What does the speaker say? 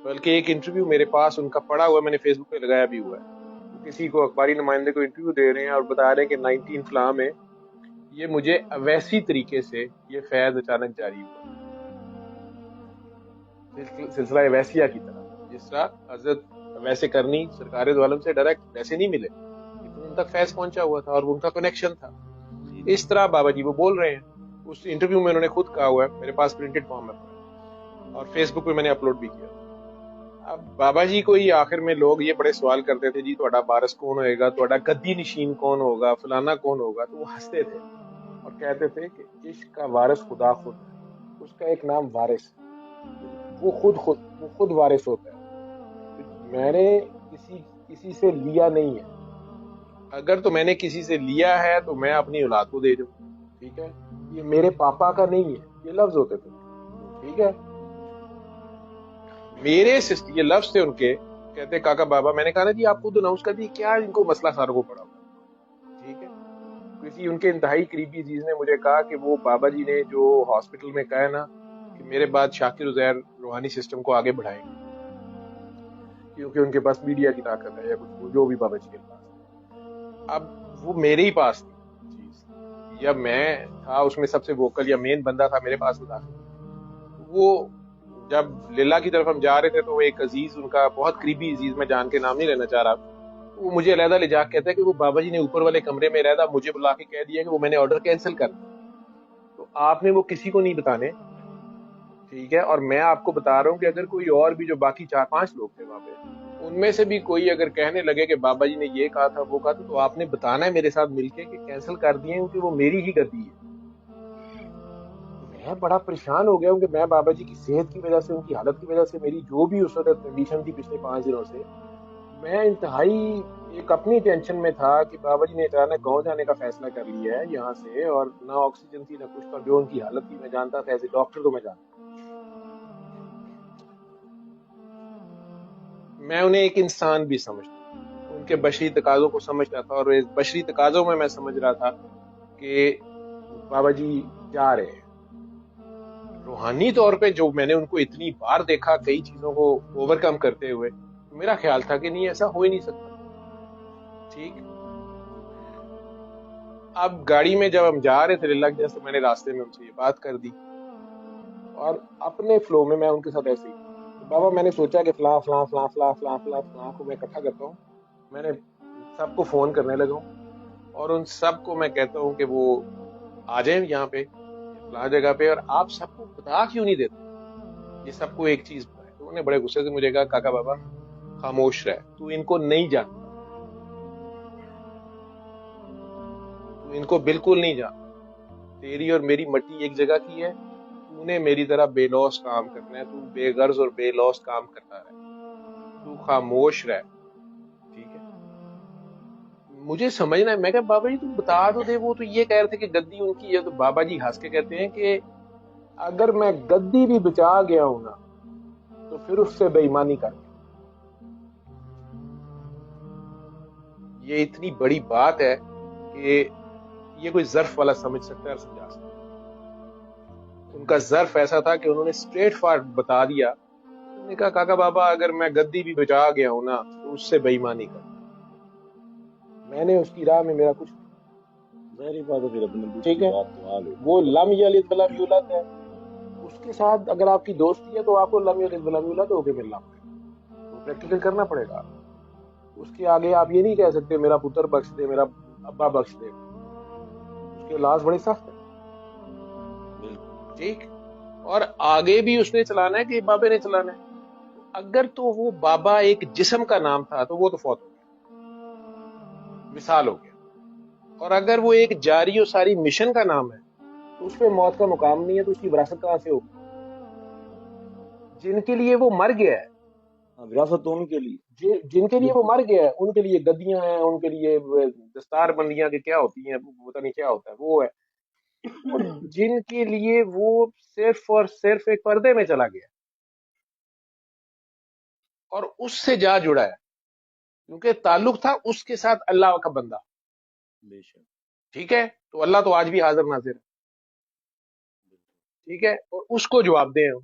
بلکہ ایک انٹرویو میرے پاس ان کا پڑا ہوا ہے، میں نے فیس بک پہ لگایا بھی ہوا ہے. وہ کسی کو اخباری نمائندے کو انٹرویو دے رہے ہیں اور بتا رہے ہیں کہ 19 فلاں میں یہ مجھے ویسی طریقے سے یہ فیض اچانک جاری ہوا، سلسلہ ویسیہ کی طرح، جس طرح حضرت ویسے کرنی سرکار دو عالم سے ڈائریکٹ ویسے نہیں ملے لیکن ان تک فیض پہنچا ہوا تھا اور ان کا کنیکشن تھا. جی جی اس طرح بابا جی وہ بول رہے ہیں. اس انٹرویو میں انہوں نے خود کہا ہوا ہے، میرے پاس پرنٹڈ فارم میں پڑا ہے اور فیس بک پہ میں نے اپلوڈ بھی کیا. اب بابا جی کو ہی آخر میں لوگ یہ بڑے سوال کرتے تھے، جی تہاڈا وارث کون ہوئے گا، تہاڈا گدی نشین کون ہوگا، فلانا کون ہوگا، تو وہ ہنستے تھے اور کہتے تھے کہ عشق کا وارث خدا خود ہے، اس کا ایک نام وارث ہے، بالکل وہ خود وارث ہوتا ہے. تو میں نے کسی سے لیا نہیں ہے، اگر تو میں نے کسی سے لیا ہے تو میں اپنی اولاد کو دے دوں، ٹھیک ہے، یہ میرے پاپا کا نہیں ہے، یہ لفظ ہوتے تھے، ٹھیک ہے. یہ لفظ تھے ان کے. کہتے کاکا بابا، میں نے کہا نا جی آپ خود اناؤنس کر دی، کیا ان کو مسئلہ ساروں کو پڑا ہوا ہے، ٹھیک ہے. کسی ان کے انتہائی قریبی عزیز نے مجھے کہا کہ وہ بابا جی نے جو ہاسپٹل میں کہا ہے نا کہ میرے بعد شاکر عزیر روحانی سسٹم کو آگے بڑھائیں گے کیونکہ ان کے پاس میڈیا کی طاقت ہے یا کچھ جو بھی بابا جی کے پاس ہے. اب وہ میرے ہی پاس تھی چیز، یا میں تھا اس میں سب سے ووکل یا مین بندہ تھا، میرے پاس وہ داخل ہوئی. وہ جب للہ کی طرف ہم جا رہے تھے تو وہ ایک عزیز، ان کا بہت قریبی عزیز، میں جان کے نام نہیں لینا چاہ رہا، وہ مجھے علیحدہ لے جا کے کہتا ہے کہ وہ بابا جی نے اوپر والے کمرے میں علیحدہ مجھے بلا کے کہہ دیا کہ وہ میں نے آرڈر کینسل کر دیا. تو آپ نے وہ کسی کو نہیں بتانے، ٹھیک ہے. اور میں آپ کو بتا رہا ہوں کہ اگر کوئی اور بھی جو باقی 4-5 لوگ تھے وہاں پہ، ان میں سے بھی کوئی اگر کہنے لگے کہ بابا جی نے یہ کہا تھا وہ کہا تھا، تو آپ نے بتانا ہے میرے ساتھ مل کے کہ کینسل کر دیے کیونکہ وہ میری ہی گدی ہے. میں بڑا پریشان ہو گیا ہوں کہ میں بابا جی کی صحت کی وجہ سے، ان کی حالت کی وجہ سے، میری جو بھی اس وقت کنڈیشن تھی پچھلے 5 دنوں سے، میں انتہائی ایک اپنی ٹینشن میں تھا کہ بابا جی نے اچانک گاؤں جانے کا فیصلہ کر لیا ہے یہاں سے، اور نہ آکسیجن تھی نہ کچھ تھا، جو ان کی حالت تھی میں جانتا تھا، ایسے ڈاکٹر تو میں جانتا. میں انہیں ایک انسان بھی سمجھتا تھا، ان کے بشری تقاضوں کو سمجھتا تھا، اور اس بشری تقاضوں میں سمجھ رہا تھا کہ بابا جی جا رہے ہیں. روحانی طور پہ جو میں نے ان کو اتنی بار دیکھا کئی چیزوں کو اوور کم کرتے ہوئے، تو میرا خیال تھا کہ نہیں، ایسا ہو ہی نہیں سکتا، ٹھیک. اب گاڑی میں جب ہم جا رہے تھے للہ کی جیسے میں نے راستے میں ان سے یہ بات کر دی، اور اپنے فلو میں ان کے ساتھ ایسے ہی کہ بابا میں نے سوچا کہ فلاں فلاں فلاں فلاں فلاں فلاں فلاں کو میں اکٹھا کرتا ہوں، میں نے سب کو فون کرنے لگا ہوں اور ان سب کو میں کہتا ہوں کہ وہ آ جائیں یہاں پہ فلاں جگہ پہ، اور آپ سب کو بتا کیوں نہیں دیتے یہ سب کو ایک چیز بتائے. تو انہوں نے بڑے غصے سے مجھے کہا کاکا بابا خاموش رہ، تو ان کو نہیں جانتا، تو ان کو بالکل نہیں جانتا، تیری اور میری مٹی ایک جگہ کی ہے، تو نے میری طرح بے لوس کام کرنا ہے، تو بے غرض اور بے لوس کام کرتا رہے، تو خاموش رہ، ٹھیک ہے. مجھے سمجھنا ہے، میں کہا بابا جی تم بتا تو دے، وہ تو یہ کہہ رہے تھے کہ گدی ان کی ہے. تو بابا جی ہنس کے کہتے ہیں کہ اگر میں گدی بھی بچا گیا ہوں نا تو پھر اس سے بے ایمانی کر گیا. یہ اتنی بڑی بات ہے کہ یہ کوئی ظرف والا سمجھ سکتا ہے اور سمجھا سکتا ہے. ان کا ظرف ایسا تھا کہ انہوں نے اسٹریٹ فارورڈ بتا دیا. انہوں نے کہا کاکا بابا اگر میں گدی بھی بچا گیا ہوں نا تو اس سے بے ایمانی کر گیا. میں نے اس کی راہ میں میرا کچھ نہیں، ظاہری بات ہے، پھر اپنے ٹھیک دوسری ہے. بات تو حال ہوتی وہ ہے. لم یلد ولم یولد ہے، اس کے ساتھ اگر آپ کی دوستی ہے تو آپ کو لم یلد ولم یولد ہو کے ملنا پڑے گا، تو پریکٹیکل کرنا پڑے گا. اس کے آگے آپ یہ نہیں کہہ سکتے میرا پتر بخش دے، میرا ابا بخش دے، اس کے لاز بڑے سخت ہیں، بالکل ٹھیک. اور آگے بھی اس نے چلانا ہے کہ بابے نے چلانا ہے. اگر تو وہ بابا ایک جسم کا نام تھا تو وہ تو فوت ہو گیا، مثال ہو گیا. اور اگر وہ ایک جاری و ساری مشن کا نام ہے تو اس پہ موت کا مقام نہیں ہے، تو اس کی وراثت کہاں سے ہوگی؟ جن کے لیے وہ مر گیا ہے، ہاں، وراثت ان کے لیے. جن کے لیے وہ بالکل مر گیا ہے، ان کے لیے گدیاں ہیں، ان کے لیے دستار بندیاں کے کیا ہوتی ہیں پتہ نہیں کیا ہوتا ہے وہ ہے. اور جن کے لیے وہ صرف اور صرف ایک پردے میں چلا گیا اور اس سے جا جڑا ہے، کیونکہ تعلق تھا اس کے ساتھ اللہ کا بندہ، بے شک. ٹھیک ہے. تو اللہ تو آج بھی حاضر ناظر ہے، ٹھیک ہے، اور اس کو جواب دیں ہم.